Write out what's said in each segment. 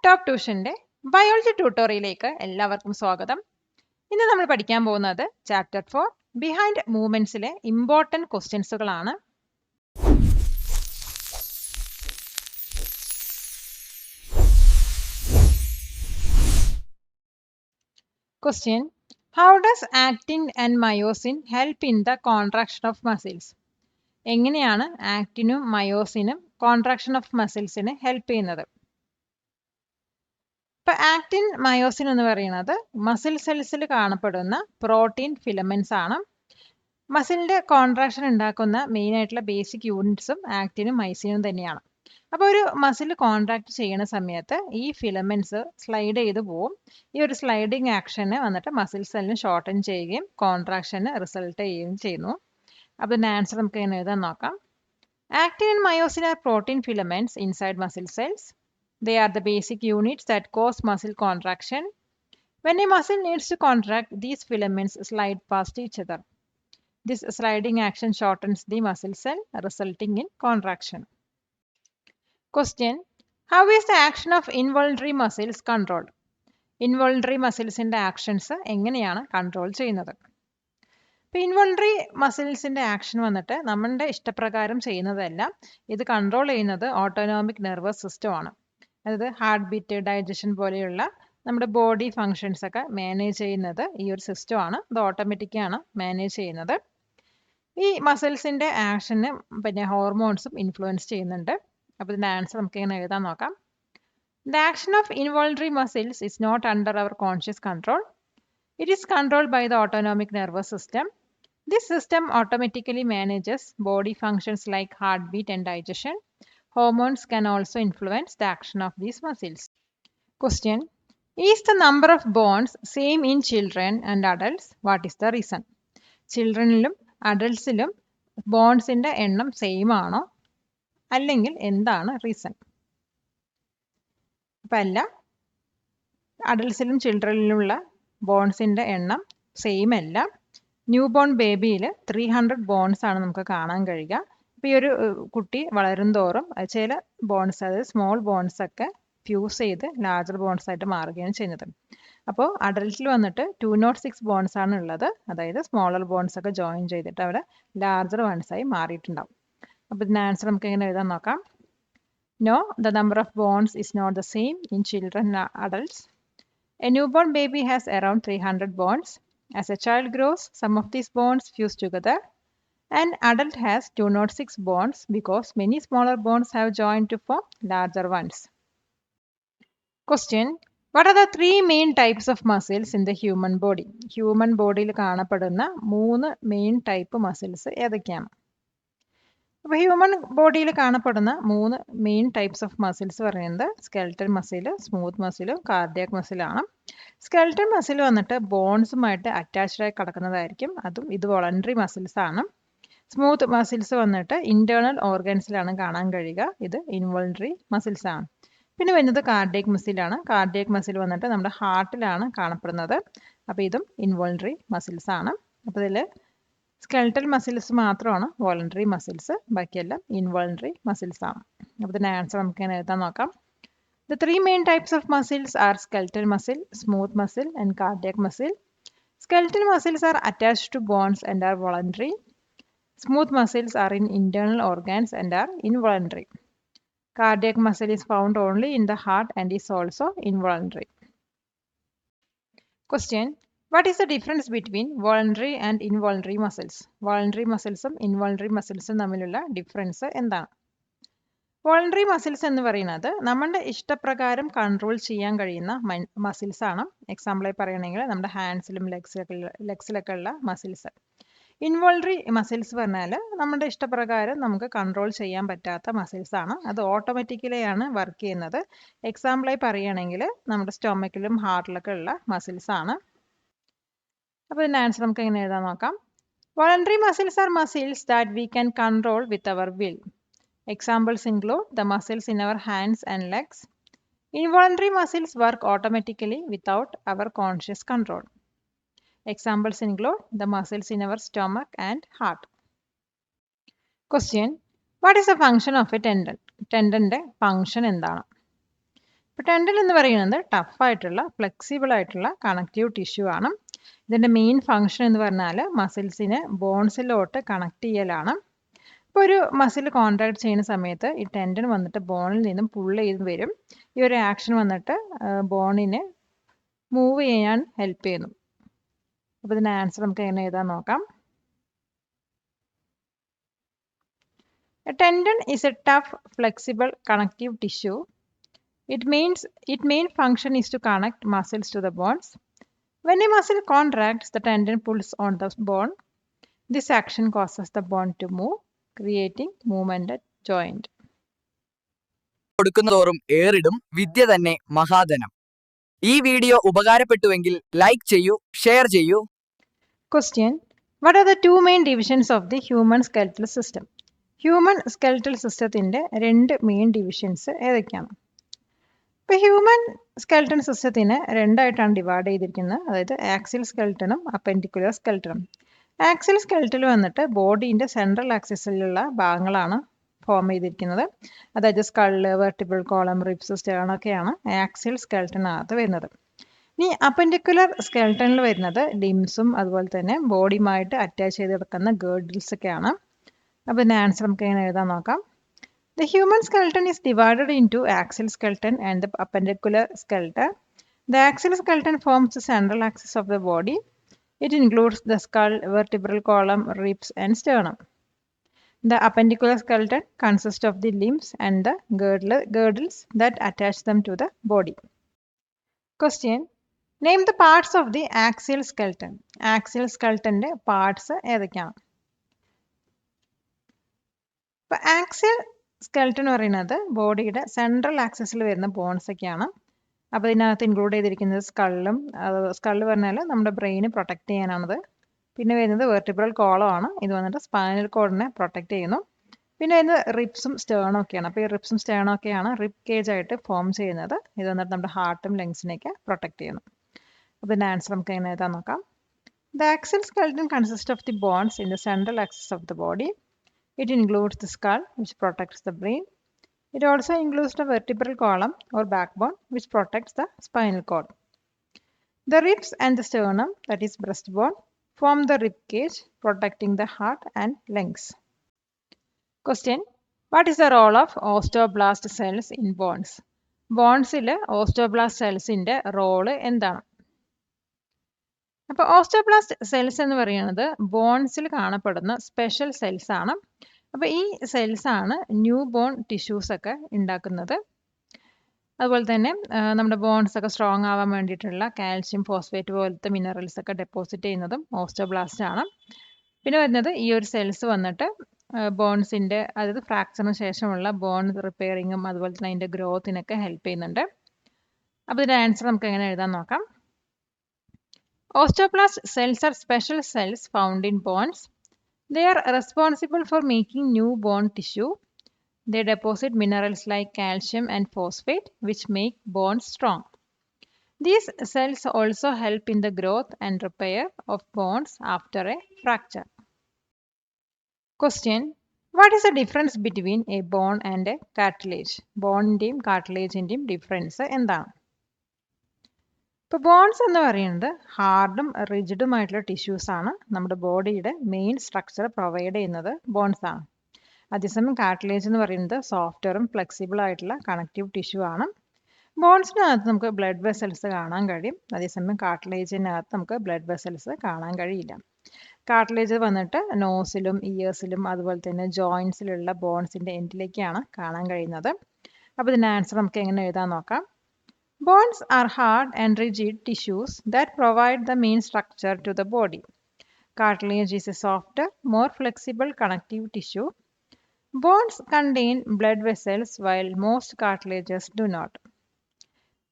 Top ട്യൂഷന്റെ biology ട്യൂട്ടോറിയലിലേക്ക് എല്ലാവർക്കും സ്വാഗതം. ഇന്ന് നമ്മൾ പഠിക്കാൻ പോകുന്നത് ചാപ്റ്റർ 4 ബിഹൈൻഡ് മൂവ്മെന്റ്സിലെ ഇമ്പോർട്ടന്റ് ക്വസ്റ്റ്യൻസുകളാണ്. Question: how does actin and myosin help in the contraction of muscles? എങ്ങനെയാണ് ആക്റ്റിനും മയോസിനും കോൺട്രാക്ഷൻ ഓഫ് മസിൽസിന് ഹെൽപ്പ് ചെയ്യുന്നത്? ആക്റ്റിൻ മയോസിൻ എന്ന് പറയുന്നത് മസിൽ സെൽസിൽ കാണപ്പെടുന്ന പ്രോട്ടീൻ ഫിലമെന്റ്സ് ആണ്. മസിലിന്റെ കോൺട്രാക്ഷൻ ഉണ്ടാക്കുന്ന മെയിൻ ആയിട്ടുള്ള ബേസിക് യൂണിറ്റ്സും ആക്റ്റിനും മൈസിനും തന്നെയാണ്. അപ്പോൾ ഒരു മസിൽ കോൺട്രാക്ട് ചെയ്യുന്ന സമയത്ത് ഈ ഫിലമെന്റ്സ് സ്ലൈഡ് ചെയ്ത് പോവും. ഈ ഒരു സ്ലൈഡിങ് ആക്ഷന് വന്നിട്ട് മസിൽ സെല്ലിന് ഷോർട്ടൻ ചെയ്യുകയും കോൺട്രാക്ഷന് റിസൾട്ട് ചെയ്യുകയും ചെയ്യുന്നു. അപ്പോൾ ഇതിന്റെ ആൻസർ നമുക്ക് എങ്ങനെ എഴുതാൻ നോക്കാം. Actin and myosin are protein filaments inside muscle cells. They are the basic units that cause muscle contraction. When a muscle needs to contract, these filaments slide past each other. This sliding action shortens the muscle cell, resulting in contraction. Question: how is the action of involuntary muscles controlled? Involuntary muscles in the actions എങ്ങനെയാണ് control ചെയ്യുന്നത്? ഇപ്പോൾ involuntary മസിൽസിൻ്റെ action വന്നിട്ട് നമ്മളുടെ ഇഷ്ടപ്രകാരം ചെയ്യുന്നതല്ല. ഇത് control ചെയ്യുന്നത് autonomic nervous system ആണ്. അതായത് ഹാർട്ട് ബീറ്റ്, ഡൈജഷൻ പോലെയുള്ള നമ്മുടെ ബോഡി ഫങ്ഷൻസ് ഒക്കെ മാനേജ് ചെയ്യുന്നത് ഈ ഒരു സിസ്റ്റം ആണ്. ഇത് ഓട്ടോമാറ്റിക്കാണ് മാനേജ് ചെയ്യുന്നത്. ഈ മസിൽസിന്റെ ആക്ഷന് പിന്നെ ഹോർമോൺസും ഇൻഫ്ലുവൻസ് ചെയ്യുന്നുണ്ട്. അപ്പോൾ ഇതിന്റെ ആൻസർ നമുക്ക് ഇങ്ങനെ എഴുതാൻ നോക്കാം. The action of involuntary muscles is not under our conscious control. It is controlled by the autonomic nervous system. This system automatically manages body functions like heartbeat and digestion. Hormones can also influence the action of these muscles. Question: is the number of bones same in children and adults? What is the reason? Childrenilum adultsilum bonesinte എണ്ണം same ആണോ, അല്ലെങ്കിൽ എന്താണ് reason? അപ്പം അല്ല, അഡൾട്ട്സിലും ചിൽഡ്രനിലുമുള്ള ബോൺസിന്റെ എണ്ണം same അല്ല. New born ബേബിയിൽ 300 bones ആണ് നമുക്ക് കാണാൻ കഴിയുക. അപ്പോൾ ഈ ഒരു കുട്ടി വളരും തോറും ചില ബോൺസ്, അതായത് സ്മോൾ ബോൺസ് ഒക്കെ ഫ്യൂസ് ചെയ്ത് ലാർജർ ബോൺസ് ആയിട്ട് മാറുകയാണ് ചെയ്യുന്നത്. അപ്പോൾ അഡൽട്ടിൽ വന്നിട്ട് 206 ബോൺസ് ആണ് ഉള്ളത്. അതായത് സ്മോളർ ബോൺസ് ഒക്കെ ജോയിൻ ചെയ്തിട്ട് അവിടെ ലാർജർ ബോൺസ് ആയി മാറിയിട്ടുണ്ടാവും. അപ്പോൾ ഇതിന്റെ ആൻസർ നമുക്ക് എങ്ങനെ എഴുതാൻ നോക്കാം. No, the number of bones is not the same in children and adults. A newborn baby has around 300 bones. As a child grows, some of these bonds fuse together. An adult has 206 bonds because many smaller bonds have joined to form larger ones. Question: what are the three main types of muscles in the human body? Human body il കാണപ്പെടുന്ന 3 main type muscles ഏതൊക്കെയാണ്? അപ്പോൾ human ബോഡിയിൽ കാണപ്പെടുന്ന 3 main types of muscles പറയുന്നത് skeletal muscle, smooth മസിലും cardiac മസിലാണ്. Skeletal muscle വന്നിട്ട് ബോൺസുമായിട്ട് അറ്റാച്ച്ഡ് ആയി കിടക്കുന്നതായിരിക്കും. അതും ഇത് വോളണ്ടറി മസിൽസ് ആണ്. സ്മൂത്ത് മസിൽസ് വന്നിട്ട് ഇന്റേണൽ ഓർഗൻസിലാണ് കാണാൻ കഴിയുക. ഇത് ഇൻവോളണ്ടറി മസിൽസ് ആണ്. പിന്നെ വരുന്നത് കാർഡിയാക് മസിലാണ്. കാർഡിയാക് മസിൽ വന്നിട്ട് നമ്മുടെ ഹാർട്ടിലാണ് കാണപ്പെടുന്നത്. അപ്പോൾ ഇതും ഇൻവോളണ്ടറി മസിൽസ് ആണ്. അപ്പോൾ ഇതിൽ സ്കെൽറ്റൽ മസിൽസ് മാത്രമാണ് വോളണ്ടറി മസിൽസ്, ബാക്കിയെല്ലാം ഇൻവോളണ്ടറി മസിൽസ് ആണ്. അപ്പോൾ ഇതിന്റെ ആൻസർ നമുക്ക് ഇങ്ങനെ എഴുതാൻ നോക്കാം. The three main types of muscles are skeletal muscle, smooth muscle, and cardiac muscle. Skeletal muscles are attached to bones and are voluntary. Smooth muscles are in internal organs and are involuntary. Cardiac muscle is found only in the heart and is also involuntary. Question: what is the difference between voluntary and involuntary muscles? Voluntary muscles ഉം involuntary muscles ഉം തമ്മിലുള്ള difference എന്താണ്? Voluntary muscles എന്ന് പറയുന്നത് നമ്മുടെ ഇഷ്ടപ്രകാരം control ചെയ്യാൻ കഴിയുന്ന മസിൽസ് ആണ്. എക്സാമ്പിളായി പറയുകയാണെങ്കിൽ നമ്മുടെ ഹാൻഡ്സിലും ലെഗ്സിലൊക്കെ ഉള്ള മസിൽസ്. ഇൻവോൾണ്ടറി മസിൽസ് പറഞ്ഞാൽ നമ്മുടെ ഇഷ്ടപ്രകാരം നമുക്ക് കൺട്രോൾ ചെയ്യാൻ പറ്റാത്ത മസിൽസ് ആണ്. അത് ഓട്ടോമാറ്റിക്കലി ആണ് വർക്ക് ചെയ്യുന്നത്. എക്സാമ്പിളായി പറയുകയാണെങ്കിൽ നമ്മുടെ സ്റ്റൊമക്കിലും ഹാർട്ടിലൊക്കെ ഉള്ള മസിൽസ് ആണ്. അപ്പോൾ ഇതിൻ്റെ ആൻസർ നമുക്ക് എങ്ങനെ എഴുതാൻ നോക്കാം. Voluntary muscles are muscles that we can control with our will. Examples include the muscles in our hands and legs. Involuntary muscles work automatically without our conscious control. Examples include the muscles in our stomach and heart. Question: what is the function of a tendon? Tendon's function എന്താണ്? Tendon എന്ന് പറയുന്നത് ടഫായിട്ടുള്ള flexible ആയിട്ടുള്ള connective tissue ആണ്. ഇതിൻ്റെ main function എന്ന് പറഞ്ഞാൽ മസിൽസിനെ ബോൺസിലോട്ട് connect ചെയ്യലാണ്. ഇപ്പോൾ ഒരു മസിൽ കോൺട്രാക്ട് ചെയ്യുന്ന സമയത്ത് ഈ ടെൻഡൻ വന്നിട്ട് ബോണിൽ നിന്നും പുൾ ചെയ്ത് വരും. ഈ ഒരു ആക്ഷൻ വന്നിട്ട് ബോണിനെ മൂവ് ചെയ്യാൻ ഹെൽപ്പ് ചെയ്യുന്നു. അപ്പോൾ ഇതിൻ്റെ ആൻസർ നമുക്ക് എങ്ങനെ എഴുതാൻ നോക്കാം. A tendon is a tough, flexible, connective tissue. Its main function is to connect muscles to the bones. When a muscle contracts, the tendon pulls on the bone. This action causes the bone to move, creating movement at joint. കൊടുക്കുന്നതോറും ഏറിടും വിദ്യ തന്നെ മഹാധനം. ഈ video ഉപകാരപ്പെട്ടുവെങ്കിൽ like ചെയ്യൂ, share ചെയ്യൂ. Question: What are the two main divisions of the human skeletal system? Human skeletal സിസ്റ്റത്തിൻ്റെ രണ്ട് main divisions ഏതൊക്കെയാണ്? ഇപ്പോൾ human skeletal സിസ്റ്റത്തിനെ രണ്ടായിട്ടാണ് ഡിവൈഡ് ചെയ്തിരിക്കുന്നത്. അതായത് ആക്സിൽ സ്കെൽറ്റനും അപ്പെൻഡിക്കുലർ സ്കെൽറ്റനും. ആക്സിൽ സ്കെൽറ്റൽ വന്നിട്ട് ബോഡീൻ്റെ സെൻട്രൽ ആക്സിസിലുള്ള ഭാഗങ്ങളാണ് ഫോം ചെയ്തിരിക്കുന്നത്. അതായത് സ്കള്ള്, വെർട്ടിബിൾ കോളം, റിബ്സ്, സ്റ്റേണൊക്കെയാണ് ആക്സിൽ സ്കെൽറ്റനകത്ത് വരുന്നത്. ഇനി അപ്പെൻഡിക്കുലർ സ്കെൽറ്റനിൽ വരുന്നത് ലിംസും അതുപോലെ തന്നെ ബോഡിയുമായിട്ട് അറ്റാച്ച് ചെയ്ത് കിടക്കുന്ന ഗേർഡിൽസ് ഒക്കെയാണ്. അപ്പോൾ ഇതിൻ്റെ ആൻസർ നമുക്ക് എങ്ങനെ എഴുതാൻ നോക്കാം. The human skeleton is divided into axial skeleton and the appendicular skeleton. The axial skeleton forms the central axis of the body. It includes the skull, vertebral column, ribs, and sternum. The appendicular skeleton consists of the limbs and the girdles that attach them to the body. Question: Name the parts of the axial skeleton. Axial skeletonന്റെ parts ഏതൊക്കെയാണ്? ഇപ്പോൾ axle skeleton എന്ന് പറയുന്നത് ബോഡിയുടെ central ആക്സിസിൽ വരുന്ന bones ഒക്കെയാണ്. അപ്പോൾ ഇതിനകത്ത് ഇൻക്ലൂഡ് ചെയ്തിരിക്കുന്നത് സ്കള്ള് പറഞ്ഞാൽ നമ്മുടെ ബ്രെയിന് പ്രൊട്ടക്റ്റ് ചെയ്യാനാണത്. പിന്നെ വരുന്നത് വെർട്ടിബ്രൽ കോളം ആണ്. ഇത് വന്നിട്ട് സ്പൈനൽ കോഡിനെ പ്രൊട്ടക്റ്റ് ചെയ്യുന്നു. പിന്നെ വരുന്നത് റിബ്സും സ്റ്റേണും ഒക്കെയാണ്. അപ്പോൾ ഈ റിബ്സും സ്റ്റേണും ഒക്കെയാണ് റിബ് കേജ് ആയിട്ട് ഫോം ചെയ്യുന്നത്. ഇത് വന്നിട്ട് നമ്മുടെ ഹാർട്ടും ലങ്സിനെയൊക്കെ പ്രൊട്ടക്റ്റ് ചെയ്യുന്നു. അപ്പോൾ ഇതിൻ്റെ ആൻസർ നമുക്ക് എങ്ങനെ എഴുതാൻ നോക്കാം. The axial skeleton consists of the bones in the central axis of the body. It includes the skull, which protects the brain. It also includes the vertebral column or backbone, which protects the spinal cord. The ribs and the sternum, that is breastbone, form the rib cage, protecting the heart and lungs. Question: What is the role of osteoblast cells in bones? ബോൺസിൽ osteoblast സെൽസിൻ്റെ role എന്താണ്? അപ്പോൾ ഓസ്റ്റോബ്ലാസ്റ്റ് cells എന്ന് പറയുന്നത് ബോൺസിൽ കാണപ്പെടുന്ന special cells ആണ്. അപ്പോൾ ഈ സെൽസ് ആണ് ന്യൂ ബോൺ ടിഷ്യൂസ് ഒക്കെ ഉണ്ടാക്കുന്നത്. അതുപോലെ തന്നെ നമ്മുടെ ബോൺസ് ഒക്കെ സ്ട്രോങ് ആവാൻ വേണ്ടിയിട്ടുള്ള കാൽഷ്യം, ഫോസ്ഫേറ്റ് പോലത്തെ മിനറൽസ് ഒക്കെ ഡെപ്പോസിറ്റ് ചെയ്യുന്നതും ഓസ്റ്റോബ്ലാസ്റ്റ് ആണ്. പിന്നെ വരുന്നത് ഈ ഒരു സെൽസ് വന്നിട്ട് ബോൺസിൻ്റെ അതായത് ഫ്രാക്ചറിന് ശേഷമുള്ള ബോൺ റിപ്പയറിങ്ങും അതുപോലെ തന്നെ അതിൻ്റെ ഗ്രോത്തിനൊക്കെ ഹെൽപ്പ് ചെയ്യുന്നുണ്ട്. അപ്പോൾ ഇതിൻ്റെ ആൻസർ നമുക്ക് എങ്ങനെ എഴുതാൻ നോക്കാം. Osteoblast cells are special cells found in bones. They are responsible for making new bone tissue. They deposit minerals like calcium and phosphate, which make bones strong. These cells also help in the growth and repair of bones after a fracture. Question: What is the difference between a bone and a cartilage? ബോണിൻ്റെയും കാർട്ടിലേജിൻ്റെയും difference എന്താണ്? ഇപ്പോൾ bones എന്ന് പറയുന്നത് ഹാർഡും റിജിഡുമായിട്ടുള്ള tissues ആണ്. നമ്മുടെ ബോഡിയുടെ main structure provide ചെയ്യുന്നത് ബോൺസ് ആണ്. അതേസമയം കാർട്ടിലേജ് എന്ന് പറയുന്നത് സോഫ്റ്റ്വെയറും ഫ്ലെക്സിബിൾ ആയിട്ടുള്ള കണക്റ്റീവ് ടിഷ്യൂ ആണ്. ബോൺസിനകത്ത് നമുക്ക് ബ്ലഡ് വെസൽസ് കാണാൻ കഴിയും. അതേസമയം കാർട്ടിലേജിനകത്ത് നമുക്ക് ബ്ലഡ് വെസൽസ് കാണാൻ കഴിയില്ല. കാർട്ടിലേജ് വന്നിട്ട് നോസിലും ഇയേഴ്സിലും അതുപോലെ തന്നെ ജോയിൻസിലുള്ള ബോൺസിൻ്റെ എൻഡിലേക്കാണ് കാണാൻ കഴിയുന്നത്. അപ്പോൾ ഇതിൻ്റെ ആൻസർ നമുക്ക് എങ്ങനെ എഴുതാൻ നോക്കാം. Bones are hard and rigid tissues that provide the main structure to the body. Cartilage is a softer, more flexible connective tissue. Bones contain blood vessels while most cartilages do not.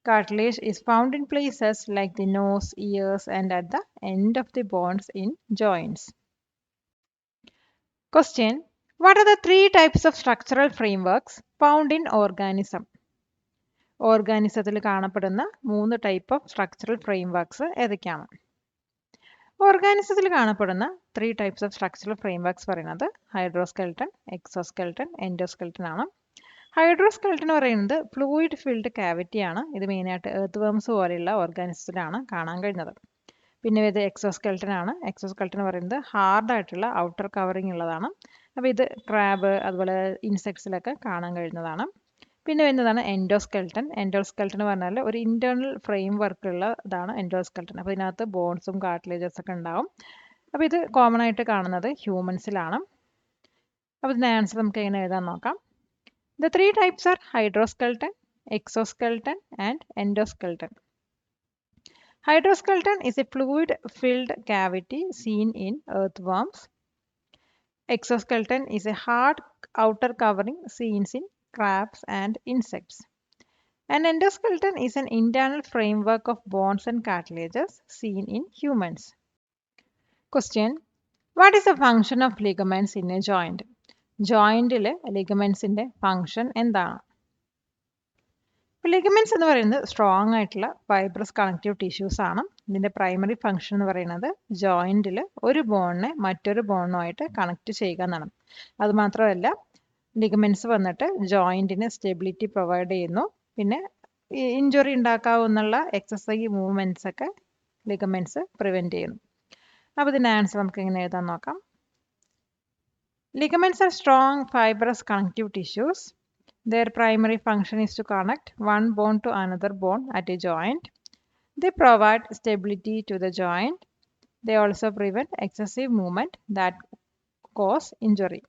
Cartilage is found in places like the nose, ears, and at the end of the bones in joints. Question: What are the three types of structural frameworks found in organism? ഓർഗാനിസത്തിൽ കാണപ്പെടുന്ന 3 type of structural ഫ്രെയിംവർക്ക്സ് ഏതൊക്കെയാണ്? ഓർഗാനിസത്തിൽ കാണപ്പെടുന്ന 3 types of structural ഫ്രെയിംവർക്ക്സ് പറയുന്നത് ഹൈഡ്രോസ്കെൽട്ടൺ, exoskeleton, endoskeleton ആണ്. ഹൈഡ്രോസ്കെൽട്ടൻ എന്ന് പറയുന്നത് fluid filled കാവിറ്റിയാണ്. ഇത് മെയിനായിട്ട് earth worms പോലെയുള്ള ഓർഗാനിസത്തിലാണ് കാണാൻ കഴിയുന്നത്. പിന്നെ ഇത് എക്സോസ്കെൽട്ടൻ ആണ്. എക്സോസ്കെൽട്ടൻ എന്ന് പറയുന്നത് ഹാർഡായിട്ടുള്ള ഔട്ടർ കവറിങ് ഉള്ളതാണ്. അപ്പോൾ ഇത് ക്രാബ് അതുപോലെ ഇൻസെക്ട്സിലൊക്കെ കാണാൻ കഴിയുന്നതാണ്. പിന്നെ വരുന്നതാണ് എൻഡോസ്കെൽട്ടൻ. എൻഡോസ്കെൽട്ടൻ എന്ന് പറഞ്ഞാൽ ഒരു ഇന്റേണൽ ഫ്രെയിം വർക്ക് ഉള്ള ഇതാണ് എൻഡോസ്കെൽട്ടൻ. അപ്പോൾ ഇതിനകത്ത് ബോൺസും കാർട്ടിലേജസ് ഒക്കെ ഉണ്ടാവും. അപ്പോൾ ഇത് കോമൺ ആയിട്ട് കാണുന്നത് ഹ്യൂമൻസിലാണ്. അപ്പോൾ ഇതിൻ്റെ ആൻസർ നമുക്ക് എങ്ങനെ എഴുതാൻ നോക്കാം. The three types are hydroskeleton, exoskeleton and endoskeleton. Hydroskeleton is a fluid-filled cavity seen in earthworms. Exoskeleton is a hard outer covering seen in crabs and insects. An endoskeleton is an internal framework of bones and cartilages seen in humans. Question: What is the function of ligaments in a joint? ജോയിൻറ്റിലെ ലിഗമെൻസിൻ്റെ function എന്താണ്? Ligaments എന്ന് പറയുന്നത് strong ആയിട്ടുള്ള fibrous connective tissues ആണ്. ഇതിൻ്റെ primary function എന്ന് പറയുന്നത് ജോയിൻറ്റിൽ ഒരു ബോണിനെ മറ്റൊരു ബോണുമായിട്ട് കണക്ട് ചെയ്യുക എന്നാണ്. അതുമാത്രമല്ല ലിഗമെൻറ്റ്സ് വന്നിട്ട് ജോയിൻറ്റിന് സ്റ്റെബിലിറ്റി പ്രൊവൈഡ് ചെയ്യുന്നു. പിന്നെ ഇഞ്ചുറി ഉണ്ടാക്കാവുന്ന എക്സസൈസ് മൂവ്മെൻറ്റ്സ് ഒക്കെ ലിഗമെൻറ്റ്സ് പ്രിവെൻറ്റ് ചെയ്യുന്നു. അപ്പോൾ ഇതിൻ്റെ ആൻസർ നമുക്ക് എങ്ങനെ എഴുതാൻ നോക്കാം. Ligaments are strong fibrous connective tissues. Their primary function is to connect one bone to another bone at a joint. They provide stability to the joint. They also prevent excessive movement that cause injury.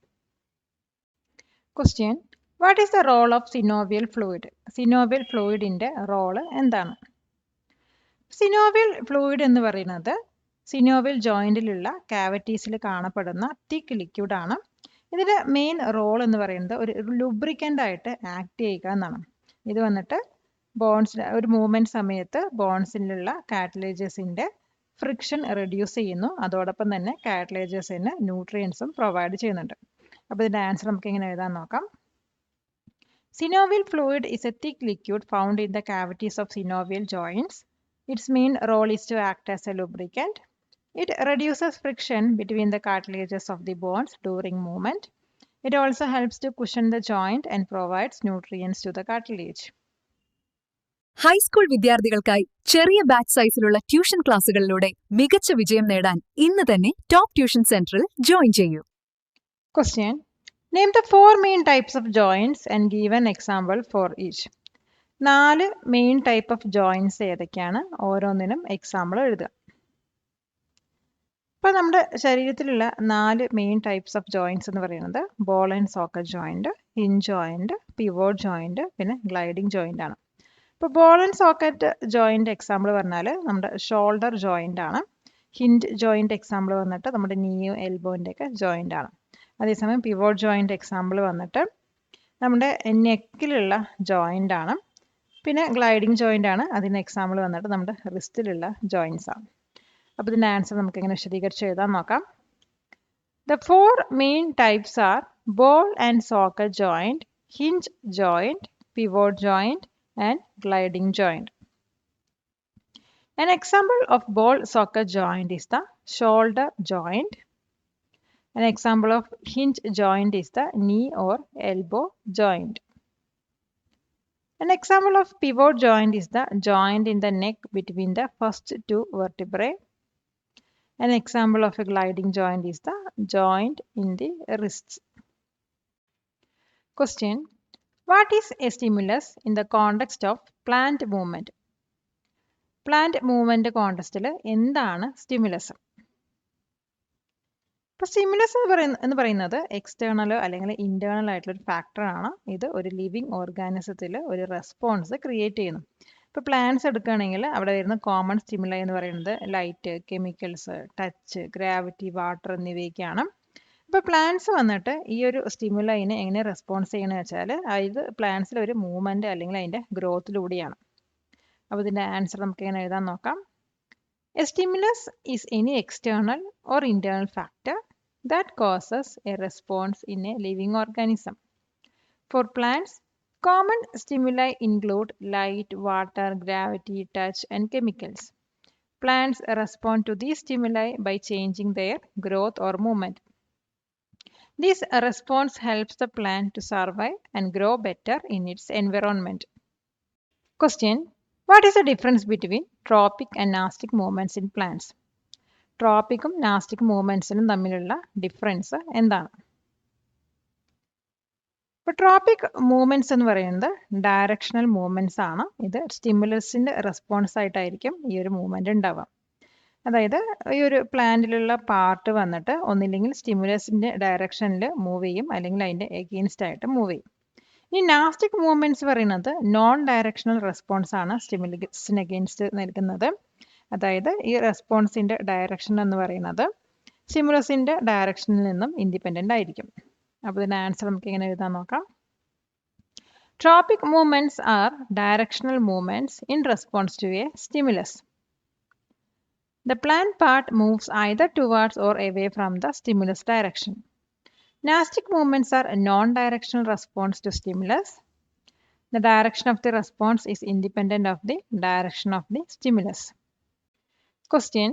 Question: What is the role of synovial fluid? Synovial fluid ന്റെ role എന്താണ്? Synovial fluid എന്ന് പറയുന്നത് synovial ജോയിന്റിലുള്ള കാവിറ്റീസിൽ കാണപ്പെടുന്ന തിക്ക് liquid ആണ്. ഇതിൻ്റെ main role എന്ന് പറയുന്നത് ഒരു ലുബ്രിക്കൻ്റ് ആയിട്ട് ആക്ട് ചെയ്യുക എന്നാണ്. ഇത് വന്നിട്ട് ബോൺസ് ഒരു മൂവ്മെൻറ്റ് സമയത്ത് ബോൺസിലുള്ള കാറ്റിലേജസിൻ്റെ ഫ്രിക്ഷൻ റെഡ്യൂസ് ചെയ്യുന്നു. അതോടൊപ്പം തന്നെ കാറ്റിലേജസിന് ന്യൂട്രിയൻസും പ്രൊവൈഡ് ചെയ്യുന്നുണ്ട്. അപ്പോൾ ഇതിൻ്റെ ആൻസർ നമുക്ക് എങ്ങനെ എഴുതാൻ നോക്കാം. Synovial fluid is a thick liquid found in the cavities of synovial joints. Its main role is to act as a lubricant. It reduces friction between the cartilages of the bones during movement. It also helps to cushion the joint and provides nutrients to the cartilage. High school വിദ്യാർത്ഥികൾക്കായി ചെറിയ batch സൈസിലുള്ള tuition ക്ലാസുകളിലൂടെ മികച്ച വിജയം നേടാൻ ഇന്ന് തന്നെ top tuition സെന്ററിൽ join ചെയ്യൂ. Question: Name the 4 main types of joints and give an example for each. 4 main type of joints ഏതൊക്കെയാണ്? ഓരോന്നിനും എക്സാമ്പിൾ എഴുതുക. ഇപ്പോൾ നമ്മുടെ ശരീരത്തിലുള്ള 4 മെയിൻ ടൈപ്സ് ഓഫ് ജോയിൻസ് എന്ന് പറയുന്നത് ball and socket joint, hinge joint, pivot joint, പിന്നെ ഗ്ലൈഡിംഗ് ജോയിൻ്റ് ആണ്. ഇപ്പോൾ ball and socket joint example പറഞ്ഞാൽ നമ്മുടെ ഷോൾഡർ ജോയിൻ്റ് ആണ്. ഹിഞ്ച് ജോയിൻ്റ് എക്സാമ്പിൾ വന്നിട്ട് നമ്മുടെ നീയും എൽബോൻ്റെ ഒക്കെ ജോയിൻ്റ് ആണ്. അതേസമയം പിവോട്ട് ജോയിൻ്റ് എക്സാമ്പിൾ വന്നിട്ട് നമ്മുടെ നെക്കിലുള്ള ജോയിൻ്റ് ആണ്. പിന്നെ ഗ്ലൈഡിംഗ് ജോയിൻ്റ് ആണ്. അതിന് എക്സാമ്പിൾ വന്നിട്ട് നമ്മുടെ റിസ്റ്റിലുള്ള ജോയിൻസ് ആണ്. അപ്പോൾ ഇതിൻ്റെ ആൻസർ നമുക്ക് എങ്ങനെ വിശദീകരിച്ച് എഴുതാൻ നോക്കാം. The 4 main types are ball and socket joint, hinge joint, pivot joint and gliding joint. An example of ball socket joint is the shoulder joint. An example of hinge joint is the knee or elbow joint. An example of pivot joint is the joint in the neck between the first 2 vertebrae. An example of a gliding joint is the joint in the wrists. Question: What is a stimulus in the context of plant movement? Plant movement കോണ്ടെക്സ്റ്റിൽ എന്താണ് stimulus? ഇപ്പോൾ stimulus എന്ന് പറയുന്നത് external അല്ലെങ്കിൽ internal ആയിട്ടുള്ള ഒരു ഫാക്ടറാണ്. ഇത് ഒരു ലിവിങ് ഓർഗാനിസത്തിൽ ഒരു റെസ്പോൺസ് ക്രിയേറ്റ് ചെയ്യുന്നു. ഇപ്പോൾ പ്ലാന്റ്സ് എടുക്കുകയാണെങ്കിൽ അവിടെ വരുന്ന കോമൺ സ്റ്റിമുലൈ എന്ന് പറയുന്നത് light, chemicals, touch, gravity, water എന്നിവയൊക്കെയാണ്. ഇപ്പോൾ പ്ലാന്റ്സ് വന്നിട്ട് ഈ ഒരു സ്റ്റിമുലൈനെ എങ്ങനെ റെസ്പോൺസ് ചെയ്യണമെന്ന് വെച്ചാൽ ഇത് പ്ലാന്റ്സിൽ ഒരു മൂവ്മെൻറ്റ് അല്ലെങ്കിൽ അതിൻ്റെ ഗ്രോത്തിലൂടെയാണ്. അപ്പോൾ ഇതിൻ്റെ ആൻസർ നമുക്ക് എങ്ങനെ എഴുതാൻ നോക്കാം. A stimulus is any external or internal factor that causes a response in a living organism. For plants, common stimuli include light, water, gravity, touch, and chemicals. Plants respond to these stimuli by changing their growth or movement. This response helps the plant to survive and grow better in its environment. Question: what is the difference between tropic and nastic movements in plants? ട്രോപ്പിക്കും നാസ്റ്റിക് മൂവ്മെന്റ്സിനും തമ്മിലുള്ള difference എന്താണ്? ഇപ്പോൾ tropic movements എന്ന് പറയുന്നത് directional movements ആണ്. ഇത് സ്റ്റിമുലസിന്റെ response ആയിട്ടായിരിക്കും ഈ ഒരു മൂവ്മെന്റ് ഉണ്ടാവുക. അതായത് ഈ ഒരു പ്ലാന്റിലുള്ള പാർട്ട് വന്നിട്ട് ഒന്നില്ലെങ്കിൽ സ്റ്റിമുലസിന്റെ ഡയറക്ഷനിൽ മൂവ് ചെയ്യും, അല്ലെങ്കിൽ അതിന്റെ എഗെയിൻസ്റ്റ് ആയിട്ട് മൂവ് ചെയ്യും. ഈ നാസ്റ്റിക് മൂവ്മെന്റ്സ് പറയുന്നത് നോൺ ഡയറക്ഷണൽ റെസ്പോൺസ് ആണ് സ്റ്റിമുലസിന് എഗെയിൻസ്റ്റ് നൽകുന്നത്. അതായത് ഈ റെസ്പോൺസിന്റെ ഡയറക്ഷൻ എന്ന് പറയുന്നത് സ്റ്റിമുലസിന്റെ ഡയറക്ഷനിൽ നിന്നും ഇൻഡിപെൻഡന്റ് ആയിരിക്കും. അപ്പോൾ ഇതിന്റെ ആൻസർ നമുക്ക് എങ്ങനെ എഴുതാൻ നോക്കാം. Tropic movements are directional movements in response to a stimulus. The plant part moves either towards or away from the stimulus direction. Nastic movements are a non-directional response to stimulus. The direction of the response is independent of the direction of the stimulus. Question: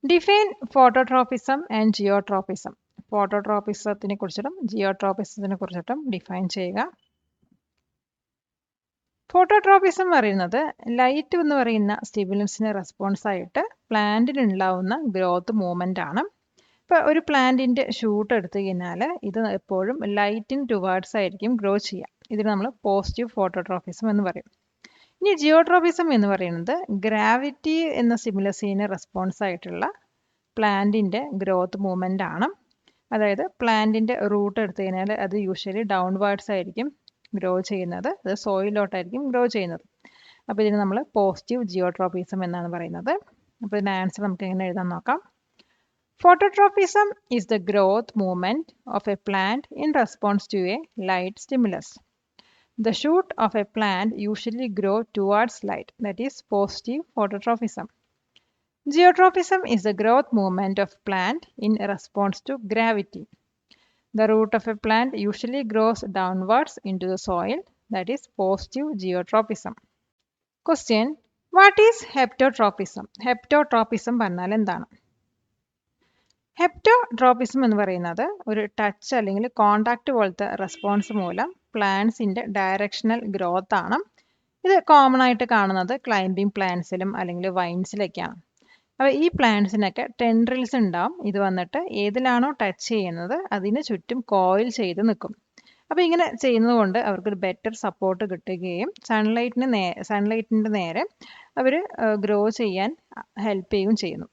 define phototropism and geotropism. Phototropism കുറിച്ചിട്ടും ജിയോട്രോപിസത്തിനെ കുറിച്ചിട്ടും define ചെയ്യുക. ഫോട്ടോട്രോപിസം പറയുന്നത് light എന്ന് പറയുന്ന സ്റ്റിമുലൻസിന് response ആയിട്ട് പ്ലാന്റിനുണ്ടാവുന്ന growth movement ആണ്. ഇപ്പോൾ ഒരു പ്ലാന്റിന്റെ ഷൂട്ട് എടുത്തു കഴിഞ്ഞാൽ ഇത് എപ്പോഴും ലൈറ്റിന് ടുവേർഡ്സ് ആയിരിക്കും ഗ്രോ ചെയ്യുക. ഇതിന് നമ്മൾ പോസിറ്റീവ് ഫോട്ടോട്രോപിസം എന്ന് പറയും. ഇനി ജിയോട്രോപിസം എന്ന് പറയുന്നത് ഗ്രാവിറ്റി എന്ന സ്റ്റിമുലസിന് റെസ്പോൺസ് ആയിട്ടുള്ള പ്ലാന്റിന്റെ ഗ്രോത്ത് മൂവ്മെന്റ് ആണ്. അതായത് പ്ലാന്റിന്റെ റൂട്ട് എടുത്തു കഴിഞ്ഞാൽ അത് യൂഷ്വലി ഡൗൺവേർഡ്സ് ആയിരിക്കും ഗ്രോ ചെയ്യുന്നത്, അത് സോയിലോട്ടായിരിക്കും ഗ്രോ ചെയ്യുന്നത്. അപ്പോൾ ഇതിന് നമ്മൾ പോസിറ്റീവ് ജിയോട്രോപിസം എന്നാണ് പറയുന്നത്. അപ്പോൾ ഇതിൻ്റെ ആൻസർ നമുക്ക് എങ്ങനെ എഴുതാൻ നോക്കാം. Phototropism is the growth movement of a plant in response to a light stimulus. The shoot of a plant usually grow towards light, that is positive phototropism. Geotropism is the growth movement of plant in response to gravity. The root of a plant usually grows downwards into the soil, that is positive geotropism. Question: what is heptotropism? Heptotropism പറഞ്ഞാൽ എന്താണ്? ഹെപ്റ്റോട്രോപിസം എന്ന് പറയുന്നത് ഒരു touch അല്ലെങ്കിൽ contact പോലത്തെ response മൂലം പ്ലാന്റ്സിന്റെ directional growth ആണ്. ഇത് കോമൺ ആയിട്ട് കാണുന്നത് ക്ലൈംബിംഗ് പ്ലാന്റ്സിലും അല്ലെങ്കിൽ വൈൻസിലൊക്കെയാണ്. അപ്പോൾ ഈ പ്ലാന്റ്സിനൊക്കെ ടെൻഡ്രിൽസ് ഉണ്ടാവും. ഇത് വന്നിട്ട് ഏതിലാണോ ടച്ച് ചെയ്യുന്നത് അതിന് ചുറ്റും കോയിൽ ചെയ്ത് നിൽക്കും. അപ്പോൾ ഇങ്ങനെ ചെയ്യുന്നത് കൊണ്ട് അവർക്കൊരു ബെറ്റർ സപ്പോർട്ട് കിട്ടുകയും സൺലൈറ്റിന്റെ നേരെ അവർ ഗ്രോ ചെയ്യാൻ ഹെൽപ്പ് ചെയ്യുകയും ചെയ്യുന്നു.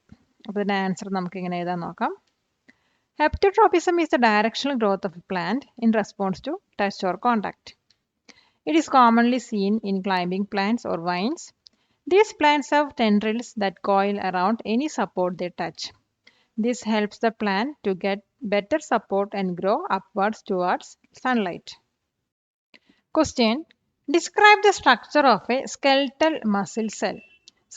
അപ്പോൾ ഇതിന്റെ ആൻസർ നമുക്ക് ഇങ്ങനെ എഴുതാൻ നോക്കാം. Heptotropism is the directional growth of a plant in response to touch or contact. It is commonly seen in climbing plants or vines. These plants have tendrils that coil around any support they touch. This helps the plant to get better support and grow upwards towards sunlight. Question: describe the structure of a skeletal muscle cell.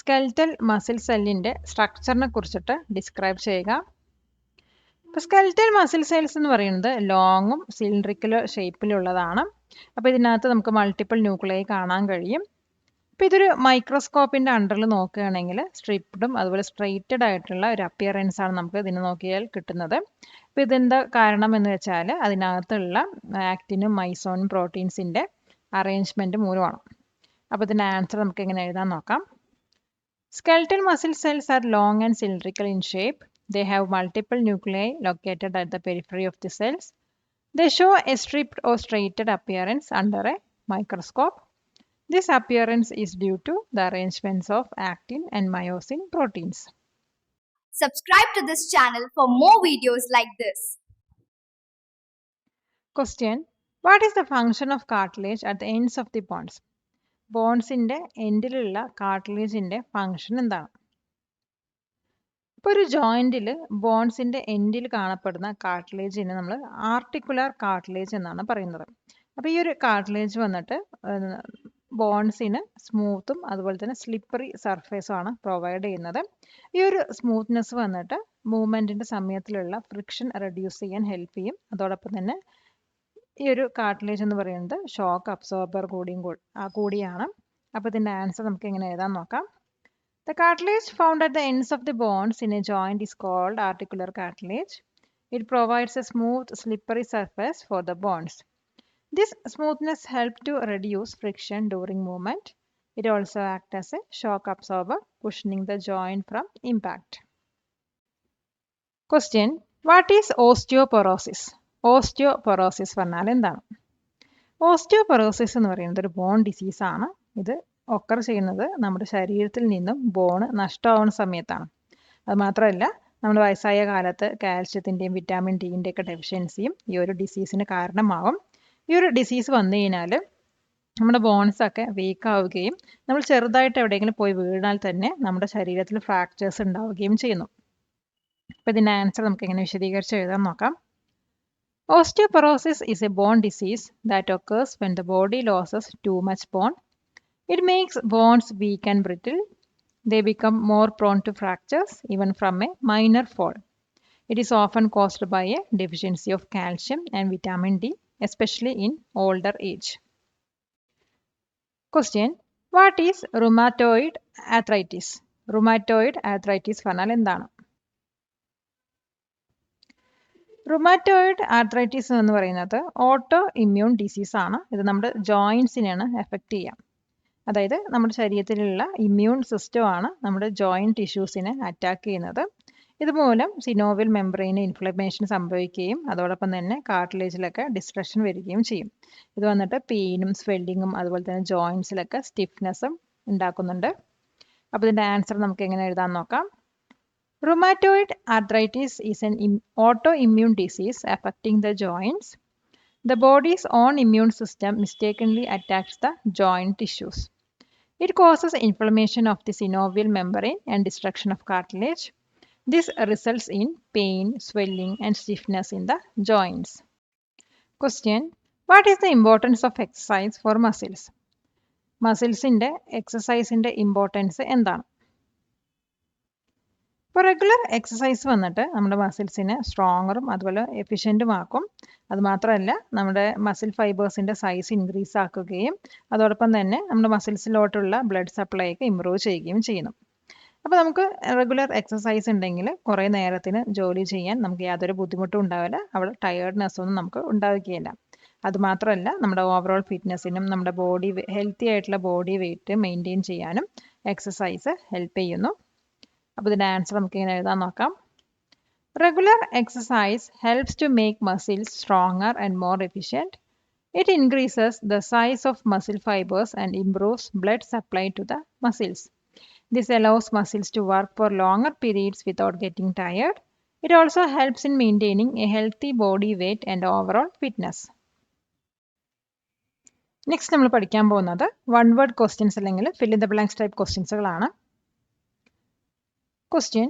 Skeletal muscle cellന്റെ സ്ട്രക്ചറിനെ കുറിച്ചിട്ട് describe ചെയ്യുക. ഇപ്പോൾ skeletal muscle cells എന്ന് പറയുന്നത് ലോങ്ങും cylindrical ഷേപ്പിലുള്ളതാണ്. അപ്പോൾ ഇതിനകത്ത് നമുക്ക് multiple nuclei കാണാൻ കഴിയും. അപ്പോൾ ഇതൊരു മൈക്രോസ്കോപ്പിന്റെ അണ്ടറിൽ നോക്കുകയാണെങ്കിൽ സ്ട്രിപ്ഡും അതുപോലെ സ്ട്രെയിറ്റഡ് ആയിട്ടുള്ള ഒരു അപ്പിയറൻസ് ആണ് നമുക്ക് ഇതിന് നോക്കിയാൽ കിട്ടുന്നത്. അപ്പോൾ ഇതെന്താ കാരണം എന്ന് വെച്ചാൽ അതിനകത്തുള്ള ആക്റ്റിനും മൈസോനും പ്രോട്ടീൻസിന്റെ അറേഞ്ച്മെന്റ് മൂലമാണ്. അപ്പോൾ ഇതിന്റെ ആൻസർ നമുക്ക് എങ്ങനെ എഴുതാൻ നോക്കാം. Skeletal muscle cells are long and cylindrical in shape. They have multiple nuclei located at the periphery of the cells. They show a stripped or straighted appearance under a microscope. This appearance is due to the arrangements of actin and myosin proteins. Subscribe to this channel for more videos like this. Question: what is the function of cartilage at the ends of the bones? ബോൺസിന്റെ എൻഡിലുള്ള കാർട്ടിലേജിന്റെ function എന്താണ്? ഇപ്പോൾ ഒരു ജോയിന്റിൽ ബോൺസിന്റെ എൻഡിൽ കാണപ്പെടുന്ന കാർട്ടിലേജിനെ നമ്മൾ articular cartilage എന്നാണ് പറയുന്നത്. അപ്പോൾ ഈ ഒരു കാർട്ടിലേജ് വന്നിട്ട് ബോൺസിന് സ്മൂത്തും അതുപോലെ തന്നെ സ്ലിപ്പറി സർഫേസും ആണ് പ്രൊവൈഡ് ചെയ്യുന്നത്. ഈ ഒരു സ്മൂത്ത്നെസ് വന്നിട്ട് മൂവ്മെന്റിന്റെ സമയത്തിലുള്ള ഫ്രിക്ഷൻ റെഡ്യൂസ് ചെയ്യാൻ ഹെൽപ്പ് ചെയ്യും. അതോടൊപ്പം തന്നെ ഈ ഒരു കാർട്ടിലേജ് എന്ന് പറയുന്നത് ഷോക്ക് അബ്സോർബർ കൂടിയാണ്. അപ്പോൾ ഇതിന്റെ ആൻസർ നമുക്ക് എങ്ങനെ എഴുതാൻ നോക്കാം. The cartilage found at the ends of the bones in a joint is called articular cartilage. It provides a smooth, slippery surface for the bones. This smoothness helps to reduce friction during movement. It also acts as a shock absorber, cushioning the joint from impact. Question: What is osteoporosis? Osteoporosis പറഞ്ഞാൽ എന്താണ്? Osteoporosis എന്ന് പറയുന്നത് ഒരു bone disease ആണ്. ഇത് occur ചെയ്യുന്നത് നമ്മുടെ ശരീരത്തിൽ നിന്നും ബോൺ നഷ്ടമാവുന്ന സമയത്താണ്. അത് മാത്രമല്ല, നമ്മുടെ വയസ്സായ കാലത്ത് കാൽഷ്യത്തിൻ്റെയും വിറ്റാമിൻ ഡിൻ്റെ ഒക്കെ ഡെഫിഷ്യൻസിയും ഈ ഒരു ഡിസീസിന് കാരണമാകും. ഈ ഒരു ഡിസീസ് വന്നു കഴിഞ്ഞാൽ നമ്മുടെ ബോൺസ് ഒക്കെ വീക്ക് ആവുകയും നമ്മൾ ചെറുതായിട്ട് എവിടെയെങ്കിലും പോയി വീണാൽ തന്നെ നമ്മുടെ ശരീരത്തിൽ ഫ്രാക്ചേഴ്സ് ഉണ്ടാവുകയും ചെയ്യുന്നു. അപ്പോൾ ഇതിൻ്റെ ആൻസർ നമുക്ക് എങ്ങനെ വിശദീകരിച്ച് എഴുതാൻ നോക്കാം. Osteoporosis is a bone disease that occurs when the body loses too much bone. It makes bones weak and brittle. They become more prone to fractures even from a minor fall. It is often caused by a deficiency of calcium and vitamin D, especially in older age. Question: What is rheumatoid arthritis? Rheumatoid arthritis പറഞ്ഞാൽ എന്താണ്? Rheumatoid arthritis എന്ന് പറയുന്നത് auto immune disease ആണ്. ഇത് നമ്മുടെ ജോയിൻസിനെയാണ് effect ചെയ്യുക. അതായത് നമ്മുടെ ശരീരത്തിലുള്ള ഇമ്മ്യൂൺ സിസ്റ്റമാണ് നമ്മുടെ ജോയിൻറ്റ് ടിഷ്യൂസിനെ അറ്റാക്ക് ചെയ്യുന്നത്. ഇതുമൂലം സിനോവിയൽ മെംബ്രെയിന് ഇൻഫ്ലമേഷൻ സംഭവിക്കുകയും അതോടൊപ്പം തന്നെ കാർട്ടിലേജിലൊക്കെ ഡിസ്ട്രക്ഷൻ വരികയും ചെയ്യും. ഇത് വന്നിട്ട് പെയിനും സ്വെല്ലിങ്ങും അതുപോലെ തന്നെ ജോയിൻസിലൊക്കെ സ്റ്റിഫ്നെസ്സും ഉണ്ടാക്കുന്നുണ്ട്. അപ്പോൾ ഇതിൻ്റെ ആൻസർ നമുക്ക് എങ്ങനെ എഴുതാൻ നോക്കാം. Rheumatoid arthritis is an autoimmune disease affecting the joints. The body's own immune system mistakenly attacks the joint tissues. It causes inflammation of the synovial membrane and destruction of cartilage. This results in pain, swelling, and stiffness in the joints. Question: What is the importance of exercise for muscles? Muscles in the exercise in the importance എന്താണ്? ഇപ്പോൾ regular exercise വന്നിട്ട് നമ്മുടെ മസിൽസിനെ സ്ട്രോങ്ങറും അതുപോലെ എഫിഷ്യൻറ്റും ആക്കും. അതുമാത്രമല്ല, നമ്മുടെ muscle ഫൈബേഴ്സിൻ്റെ size increase ആക്കുകയും അതോടൊപ്പം തന്നെ നമ്മുടെ മസിൽസിലോട്ടുള്ള ബ്ലഡ് സപ്ലൈ ഒക്കെ ഇമ്പ്രൂവ് ചെയ്യുകയും ചെയ്യുന്നു. അപ്പോൾ നമുക്ക് റെഗുലർ എക്സസൈസ് ഉണ്ടെങ്കിൽ കുറേ നേരത്തിന് ജോലി ചെയ്യാൻ നമുക്ക് യാതൊരു ബുദ്ധിമുട്ടും ഉണ്ടാവില്ല. അവിടെ ടയേർഡ്നെസ് ഒന്നും നമുക്ക് ഉണ്ടാവുകയില്ല. അതുമാത്രമല്ല, നമ്മുടെ ഓവറോൾ ഫിറ്റ്നസ്സിനും നമ്മുടെ ബോഡി ഹെൽത്തി ആയിട്ടുള്ള ബോഡി വെയിറ്റ് മെയിൻറ്റെയിൻ ചെയ്യാനും എക്സസൈസ് ഹെൽപ്പ് ചെയ്യുന്നു. അപ്പോൾ ഇതിൻ്റെ ആൻസർ നമുക്ക് ഇങ്ങനെ എഴുതാൻ നോക്കാം. Regular exercise helps to make muscles stronger and more efficient. It increases the size of muscle fibres and improves blood supply to the muscles. This allows muscles to work for longer periods without getting tired. It also helps in maintaining a healthy body weight and overall fitness. Next നമ്മൾ പഠിക്കാൻ പോകുന്നത് one word questions അല്ലെങ്കിൽ fill in the blanks type ക്വസ്റ്റ്യൻസുകളാണ്. Question: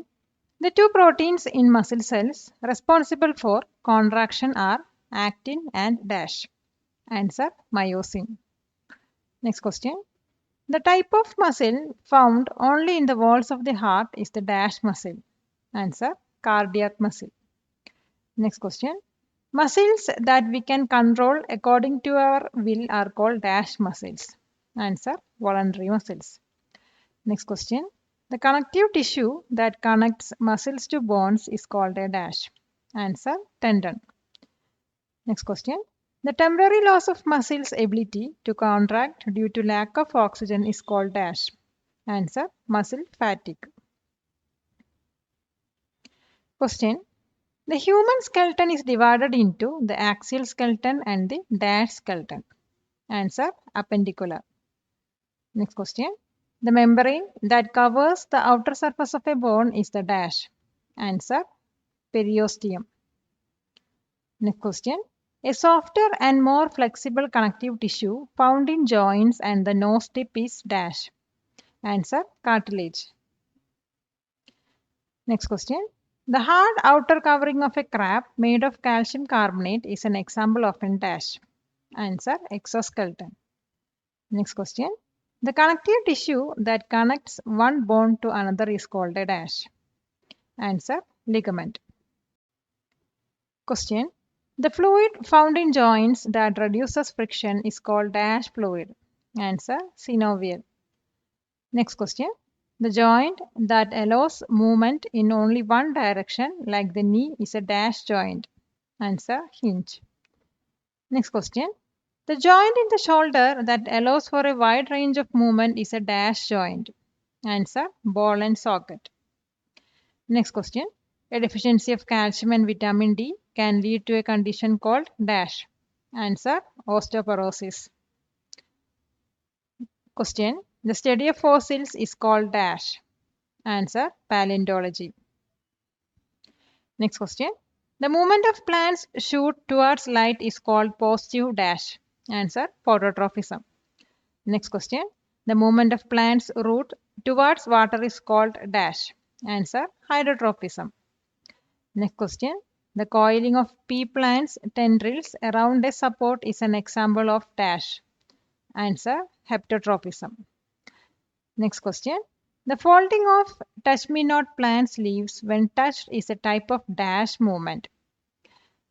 The two proteins in muscle cells responsible for contraction are actin and dash. Answer: myosin. Next question: The type of muscle found only in the walls of the heart is the dash muscle. Answer: cardiac muscle. Next question: Muscles that we can control according to our will are called dash muscles. Answer: voluntary muscles. Next question: The connective tissue that connects muscles to bones is called a dash. Answer: tendon. Next question: The temporary loss of muscles' ability to contract due to lack of oxygen is called dash. Answer: muscle fatigue. Question: The human skeleton is divided into the axial skeleton and the dash skeleton. Answer: appendicular. Next question: The membrane that covers the outer surface of a bone is the dash. Answer: periosteum. Next question: A softer and more flexible connective tissue found in joints and the nose tip is dash. Answer: cartilage. Next question: The hard outer covering of a crab made of calcium carbonate is an example of a dash. Answer: exoskeleton. Next question: The connective tissue that connects one bone to another is called a dash. Answer: ligament. Question: The fluid found in joints that reduces friction is called dash fluid. Answer: synovial. Next question: The joint that allows movement in only one direction, like the knee, is a dash joint. Answer, hinge. Next question. The joint in the shoulder that allows for a wide range of movement is a dash joint. Answer, ball and socket. Next question. A deficiency of calcium and vitamin D can lead to a condition called dash. Answer, osteoporosis. Question. The study of fossils is called dash. Answer, paleontology. Next question. The movement of plants shoot towards light is called positive dash. Answer, phototrophism. Next question. The movement of plants root towards water is called dash. Answer, hydrotrophism. Next question. The coiling of pea plants tendrils around a support is an example of dash. Answer, hepatotrophism. Next question. The folding of touch-me-not plants leaves when touched is a type of dash movement.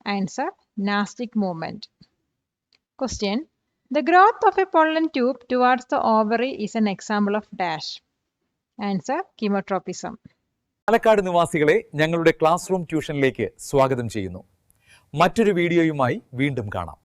Answer, nastic movement. Question. The growth of a pollen tube towards the ovary is an example of dash. Answer, chemotropism. Palakkad നിവാസികളെ ഞങ്ങളുടെ class room ട്യൂഷനിലേക്ക് സ്വാഗതം ചെയ്യുന്നു. മറ്റൊരു വീഡിയോയുമായി വീണ്ടും കാണാം.